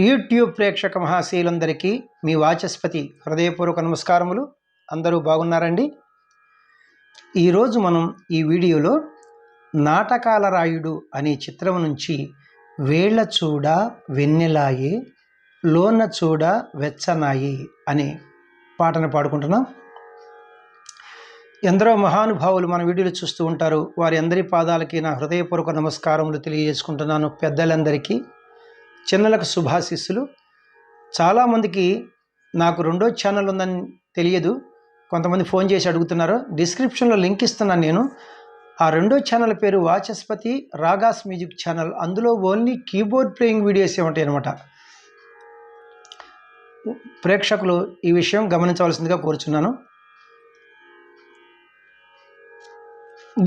YouTube ప్రేక్షక మహాశీలందరికీ మీ వాచస్పతి హృదయపూర్వక నమస్కారములు. అందరూ బాగున్నారండి. ఈరోజు మనం ఈ వీడియోలో నాటకాల రాయుడు అనే చిత్రం నుంచి వేళ్ల చూడ వెన్నెలాయే లోన చూడ వెచ్చనాయి అనే పాటను పాడుకుంటున్నాం. ఎందరో మహానుభావులు మన వీడియోలు చూస్తూ ఉంటారు. వారి అందరి పాదాలకి నా హృదయపూర్వక నమస్కారములు తెలియజేసుకుంటున్నాను. పెద్దలందరికీ, చిన్నలకు శుభాశీస్సులు. చాలామందికి నాకు రెండో ఛానల్ ఉందని తెలియదు. కొంతమంది ఫోన్ చేసి అడుగుతున్నారు. డిస్క్రిప్షన్లో లింక్ ఇస్తున్నాను నేను. ఆ రెండో ఛానల్ పేరు వాచస్పతి రాగాస్ మ్యూజిక్ ఛానల్. అందులో ఓన్లీ కీబోర్డ్ ప్లేయింగ్ వీడియోసే ఉంటాయి అన్నమాట. ప్రేక్షకులు ఈ విషయం గమనించవలసిందిగా కోరుచున్నాను.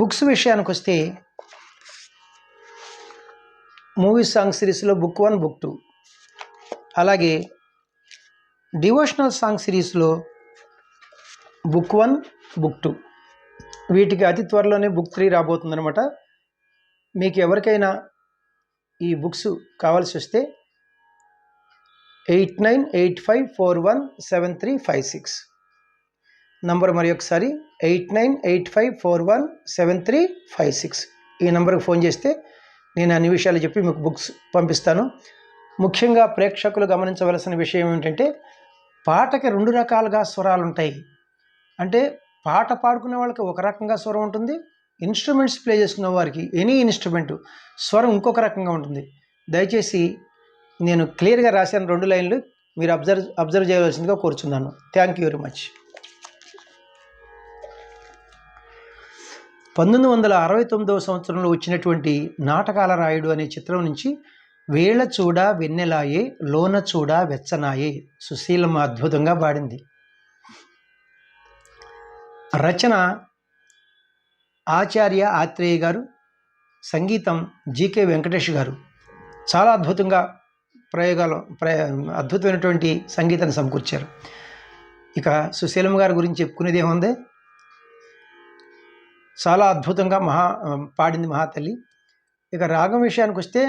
బుక్స్ విషయానికి వస్తే మూవీ సాంగ్ సిరీస్లో బుక్ 1, బుక్ 2, అలాగే డివోషనల్ సాంగ్ సిరీస్లో బుక్ 1, బుక్ 2, వీటికి అతి త్వరలోనే బుక్ 3 రాబోతుందన్నమాట. మీకు ఎవరికైనా ఈ బుక్స్ కావాల్సి వస్తే 8985417356 నంబర్ మరి ఒకసారి 8985417356 ఈ నంబర్కి ఫోన్ చేస్తే నేను అన్ని విషయాలు చెప్పి మీకు బుక్స్ పంపిస్తాను. ముఖ్యంగా ప్రేక్షకులు గమనించవలసిన విషయం ఏమిటంటే, పాటకి 2 రకాలుగా స్వరాలు ఉంటాయి. అంటే పాట పాడుకునే వాళ్ళకి ఒక రకంగా స్వరం ఉంటుంది, ఇన్స్ట్రుమెంట్స్ ప్లే చేసుకునే వారికి ఎనీ ఇన్స్ట్రుమెంట్ స్వరం ఇంకొక రకంగా ఉంటుంది. దయచేసి నేను క్లియర్గా రాశాను 2 లైన్లు, మీరు అబ్జర్వ్ చేయవలసిందిగా కోరుచున్నాను. Thank you very much. 1969వ సంవత్సరంలో వచ్చినటువంటి నాటకాల రాయుడు అనే చిత్రం నుంచి వేళ్ల చూడ వెన్నెలాయే లోన చూడ వెచ్చనాయే సుశీలమ్మ అద్భుతంగా పాడింది. రచన ఆచార్య ఆత్రేయ గారు, సంగీతం జీకే వెంకటేష్ గారు. చాలా అద్భుతంగా అద్భుతమైనటువంటి సంగీతాన్ని సమకూర్చారు. ఇక సుశీలమ్మ గారి గురించి చెప్పుకునేది ఏముంది, చాలా అద్భుతంగా పాడింది మహాతల్లి. ఇక రాగం విషయానికి వస్తే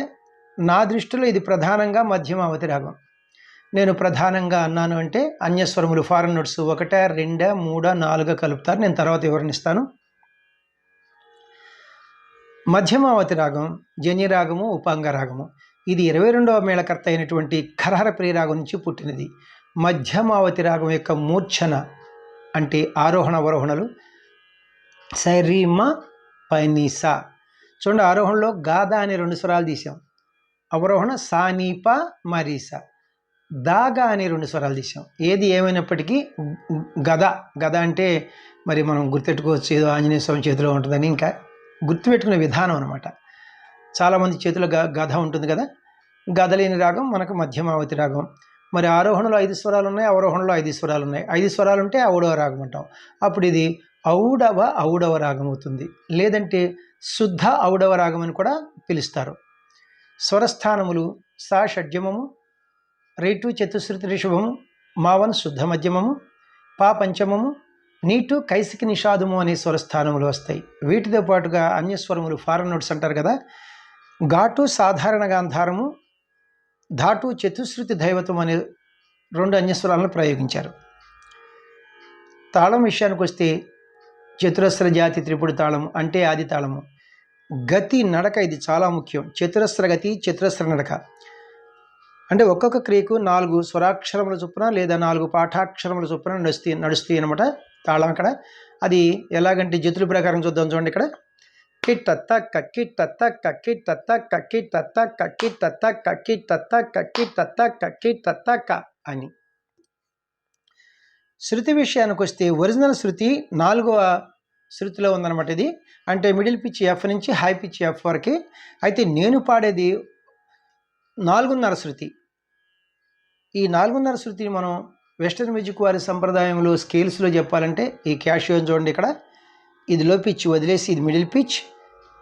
నా దృష్టిలో ఇది ప్రధానంగా మధ్యమావతి రాగం. నేను ప్రధానంగా అన్నాను అంటే అన్యస్వరములు ఫారెన్ నోట్స్ 1, 2, 3, 4 కలుపుతారు. నేను తర్వాత వివరణిస్తాను. మధ్యమావతి రాగం జన్య రాగము, ఉపాంగ రాగము. ఇది 22వ మేళకర్త అయినటువంటి ఖరహర ప్రియ రాగం నుంచి పుట్టినది. మధ్యమావతి రాగం యొక్క మూర్ఛన అంటే ఆరోహణ అవరోహణలు సరిమ పనిసా. చూడండి, ఆరోహణలో గాదా అనే 2 స్వరాలు తీసాం, అవరోహణ సానీప మరీసా, దాగా అనే 2 స్వరాలు తీసాం. ఏది ఏమైనప్పటికీ గద అంటే మరి మనం గుర్తెట్టుకోవచ్చు, ఏదో ఆంజనేయ స్వామి చేతిలో ఉంటుందని. ఇంకా గుర్తుపెట్టుకునే విధానం అనమాట. చాలామంది చేతిలో గద ఉంటుంది కదా. గద లేని రాగం మనకు మధ్యమావతి రాగం. మరి ఆరోహణలో 5 స్వరాలు ఉన్నాయి, అవరోహణలో 5 స్వరాలు ఉన్నాయి. 5 స్వరాలు ఉంటే ఔడవ రాగం అంటాం. అప్పుడు ఇది ఔడవ రాగం అవుతుంది, లేదంటే శుద్ధ ఔడవ రాగం అని కూడా పిలుస్తారు. స్వరస్థానములు సా షడ్జమము, రేటు చతుశ్రుతి రిషభము, మావన్ శుద్ధ మధ్యమము, పా పంచమము, నీటు కైసికి నిషాదము అనే స్వరస్థానములు వస్తాయి. వీటితో పాటుగా అన్యస్వరములు ఫారెన్ నోట్స్ అంటారు కదా. ఘాటు సాధారణ గాంధారము, ధాటు చతుశ్రుతి దైవతం అనే 2 అన్యస్వరాలను ప్రయోగించారు. తాళం విషయానికి వస్తే చతురస్ర జాతి త్రిపుడు తాళము అంటే ఆది తాళము. గతి నడక ఇది చాలా ముఖ్యం. చతురస్ర గతి, చతురస్ర నడక అంటే ఒక్కొక్క క్రియకు 4 స్వరాక్షరముల చొప్పున లేదా 4 పాఠాక్షరముల చొప్పున నడుస్తాయి అనమాట తాళం. అక్కడ అది ఎలాగంటే జతుల ప్రకారం చూద్దాం. చూడండి, ఇక్కడ కిట్టత్త కక్కిట్టత్త కక్కిట్టత్త కక్కిట్టత్త కక్కిట్టత్త కక్కిట్టత్త కక్కిట్టత్త కక్కిట్టత్త క అని. శృతి విషయానికి వస్తే ఒరిజినల్ శృతి 4వ శృతిలో ఉందన్నమాట. ఇది అంటే మిడిల్ పిచ్ ఎఫ్ నుంచి హై పిచ్ ఎఫ్ వరకు. అయితే నేను పాడేది 4.5 శృతి. ఈ 4.5 శృతిని మనం వెస్టర్న్ మ్యూజిక్ వారి సంప్రదాయంలో స్కేల్స్లో చెప్పాలంటే ఈ క్యాషియోని చూడండి, ఇక్కడ ఇది లో పిచ్ వదిలేసి ఇది మిడిల్ పిచ్.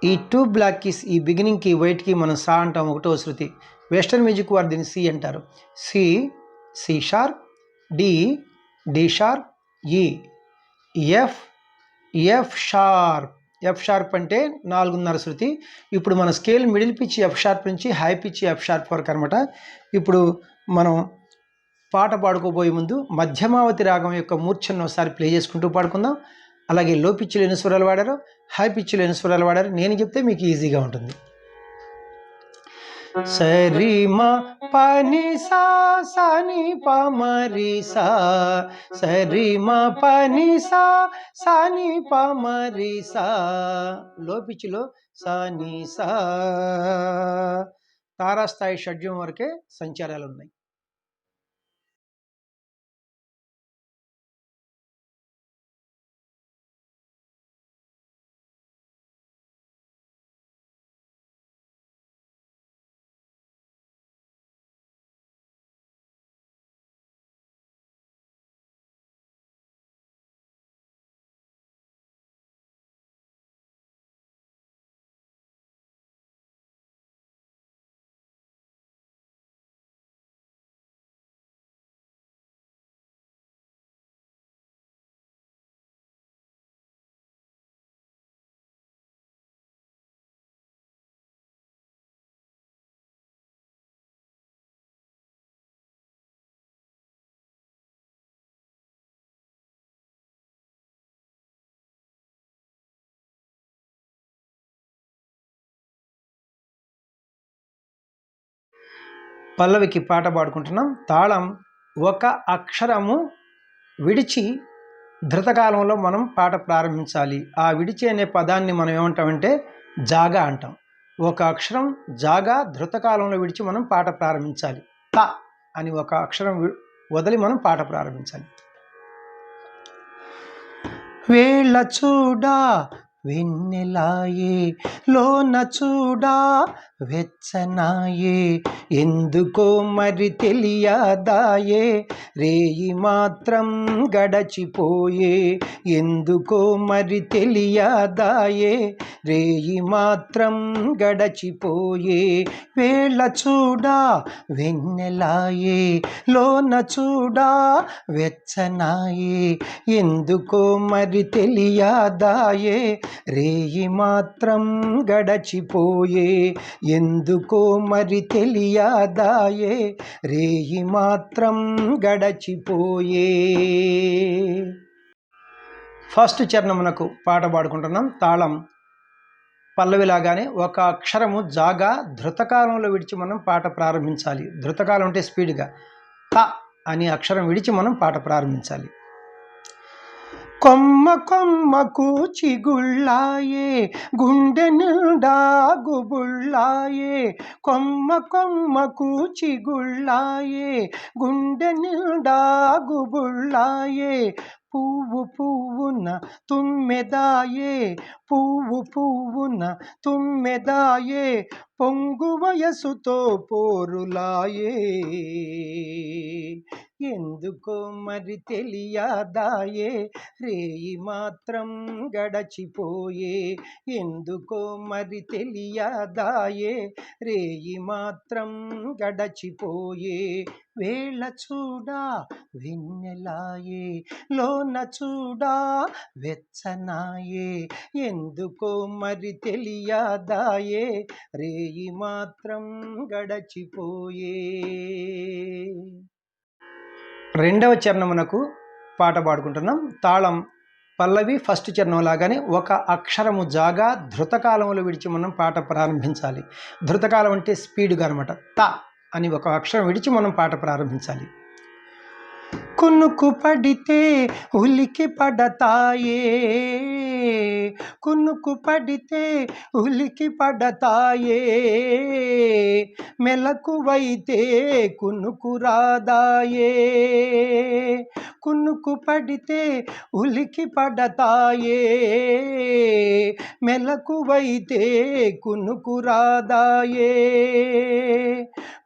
ఈ 2 బ్లాక్ కీస్, ఈ బిగినింగ్కి వైట్కి మనం సా అంటాం, 1వ శృతి. వెస్టర్న్ మ్యూజిక్ వారు దీన్ని సి అంటారు. C sharp, D sharp, F sharp, F sharp అంటే 4.5 శృతి. ఇప్పుడు మన scale middle pitch F sharp నుంచి హై పిచ్ ఎఫ్ షార్ప్ వరకు అనమాట. ఇప్పుడు మనం పాట పాడుకోబోయే ముందు మధ్యమావతి రాగం యొక్క మూర్ఛను ఒకసారి ప్లే చేసుకుంటూ పాడుకుందాం. అలాగే లో పిచ్లో ఎన్ని స్వరాలు వాడారో, హై పిచ్లో ఎన్ని స్వరాలు వాడారో నేను చెప్తే మీకు ఈజీగా ఉంటుంది. సరి మ పని సా సని ప మరి సా, సరి మ పని సా సని ప మరి సా. లో పిచ్లో సని సా. తారాస్థాయి షడ్జం వరకే సంచారాలు ఉన్నాయి. పల్లవికి పాట పాడుకుంటున్నాం. తాళం ఒక అక్షరము విడిచి ధృతకాలంలో మనం పాట ప్రారంభించాలి. ఆ విడిచి అనే పదాన్ని మనం ఏమంటామంటే జాగా అంటాం. ఒక అక్షరం జాగా ధృతకాలంలో విడిచి మనం పాట ప్రారంభించాలి. త అని ఒక అక్షరం వదిలి మనం పాట ప్రారంభించాలి. వేళ చూడా వెన్నెలాయే, లోన చూడా వెచ్చనాయే, ఎందుకో మరి తెలియదాయే, రేయి మాత్రం గడచిపోయే, ఎందుకో మరి తెలియదాయే, రేయి మాత్రం గడచిపోయే. వేళ చూడా వెన్నెలాయే, లోన చూడా వెచ్చనాయే, ఎందుకో మరి తెలియదాయే, రేయి మాత్రం గడచిపోయే, ఎందుకో మరి తెలియదాయే, రేయి మాత్రం గడచిపోయే. ఫస్ట్ చరణమునకు పాట పాడుకుంటున్నాం. తాళం పల్లవిలాగానే ఒక అక్షరము జాగా ధృతకాలంలో విడిచి మనం పాట ప్రారంభించాలి. ధృతకాలం అంటే స్పీడ్గా. త అనే అక్షరం విడిచి మనం పాట ప్రారంభించాలి. కొమ్మ కొమ్మకు చిగుళ్ళాయే, గుండె నిండా గుబుళ్ళాయే, కొమ్మ కొమ్మకు చిగుళ్ళాయే, గుండె నిండా గుబుళ్ళాయే, పువ్వు పువ్వున తుమ్మెదాయే, పువ్వు పువ్వున తుమ్మెదాయే, పొంగు వయసుతో పోరులాయే, ఎందుకో మరి తెలియదాయే, రేయి మాత్రం గడచిపోయే, ఎందుకో మరి తెలియదాయే, రేయి మాత్రం గడచిపోయే. వేళ చూడా వెన్నెలాయే, లోన చూడా వెచ్చనాయే, ఎందుకో మరి తెలియదాయే, రేయి మాత్రం గడచిపోయే. రెండవ చరణమునకు పాట పాడుకుంటున్నాం. తాళం పల్లవి ఫస్ట్ చరణం లాగానే ఒక అక్షరము జాగా ధృతకాలంలో విడిచి మనం పాట ప్రారంభించాలి. ధృతకాలం అంటే స్పీడ్గా అనమాట. త అని ఒక అక్షరం విడిచి మనం పాట ప్రారంభించాలి. కునుకు పడితే ఉలికి పడతాయే, కునుకు పడితే ఉలికి పడతాయే, మెలకువైతే కునుకు రాదాయే, కునుకు పడితే ఉలికి పడతాయే, మెలకువైతే కునుకు రాదాయే,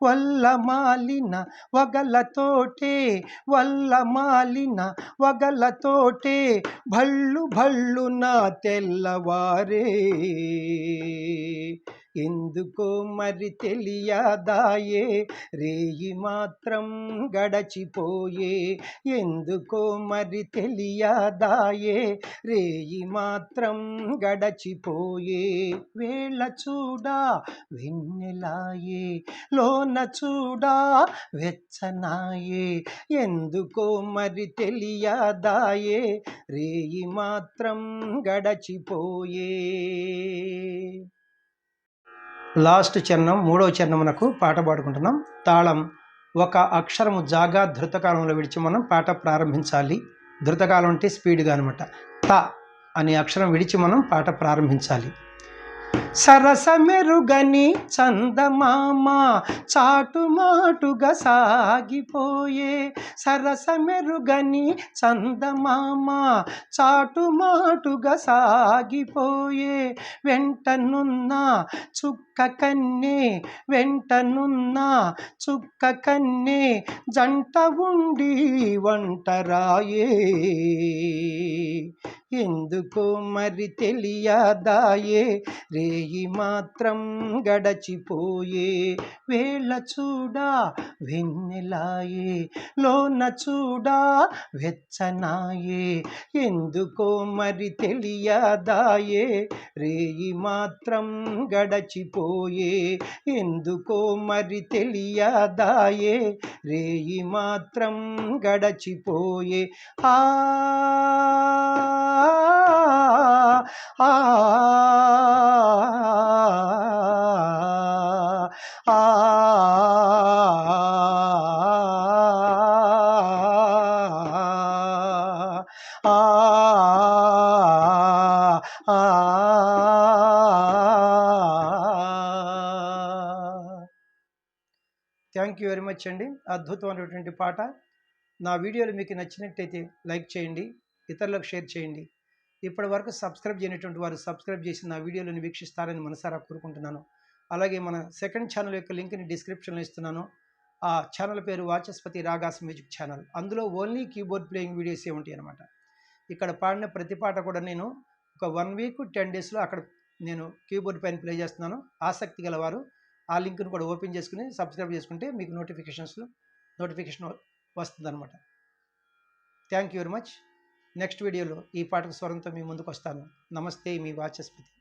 వల్ల మాలిన వగలతోటే, వల్ల మాలిన వగలతోటే, భళ్ళు భళ్ళు నా తెల్లవారే, ఎందుకో మరి తెలియదాయే రేయి మాత్రం గడచిపోయే. ఎందుకో మరి తెలియదాయే రేయి మాత్రం గడచిపోయే. వేళ చూడా వెన్నెలాయే లోన చూడా వెచ్చనాయే. ఎందుకో మరి తెలియదాయే రేయి మాత్రం గడచిపోయే. లాస్ట్ చరణం మూడవ చరణమునకు పాట పాడుకుంటున్నాం. తాళం ఒక అక్షరము జాగా ధృతకాలంలో విడిచి మనం పాట ప్రారంభించాలి. ధృతకాలం అంటే స్పీడ్గా అనమాట. త అనే అక్షరం విడిచి మనం పాట ప్రారంభించాలి. సరసమెరుగని చందమామ చాటుమాటుగా సాగిపోయే. సరసమెరుగని చందమామ చాటుమాటుగా సాగిపోయే. వెంటనున్న చుక్క కన్నే వెంటనున్న చుక్క కన్నే జంట ఉండి వంటరాయే. ఎందుకో మరి తెలియదాయే రేయి మాత్రం గడచిపోయే. వేళ చూడా వెన్నెలాయే లోన చూడా వెచ్చనాయే. ఎందుకో మరి తెలియదాయే రేయి మాత్రం గడచిపోయే. ఎందుకో మరి తెలియదాయే రేయి మాత్రం గడచిపోయే. ఆ ఆ థ్యాంక్ యూ వెరీ మచ్ అండి. అద్భుతమైనటువంటి పాట. నా వీడియోలు మీకు నచ్చినట్టయితే లైక్ చేయండి, ఇతరులకు షేర్ చేయండి. ఇప్పటి వరకు సబ్స్క్రైబ్ చేయనటువంటి వారు సబ్స్క్రైబ్ చేసి నా వీడియోలను వీక్షిస్తారని మనసారా కోరుకుంటున్నాను. అలాగే మన సెకండ్ ఛానల్ యొక్క లింక్ని డిస్క్రిప్షన్లో ఇస్తున్నాను. ఆ ఛానల్ పేరు వాచస్పతి రాగాస్ మ్యూజిక్ ఛానల్. అందులో ఓన్లీ కీబోర్డ్ ప్లేయింగ్ వీడియోసే ఉంటాయి అన్నమాట. ఇక్కడ పాడిన ప్రతి పాట కూడా నేను ఒక 1 వీక్ 10 డేస్లో అక్కడ నేను కీబోర్డ్ పైన ప్లే చేస్తున్నాను. ఆసక్తి గలవారు ఆ లింక్ను కూడా ఓపెన్ చేసుకుని సబ్స్క్రైబ్ చేసుకుంటే మీకు నోటిఫికేషన్ వస్తుందన్నమాట. Thank you very much. Next వీడియోలో ఈ పాటకు స్వరంతో మీ ముందుకు వస్తాను. నమస్తే, మీ వాచస్పతి.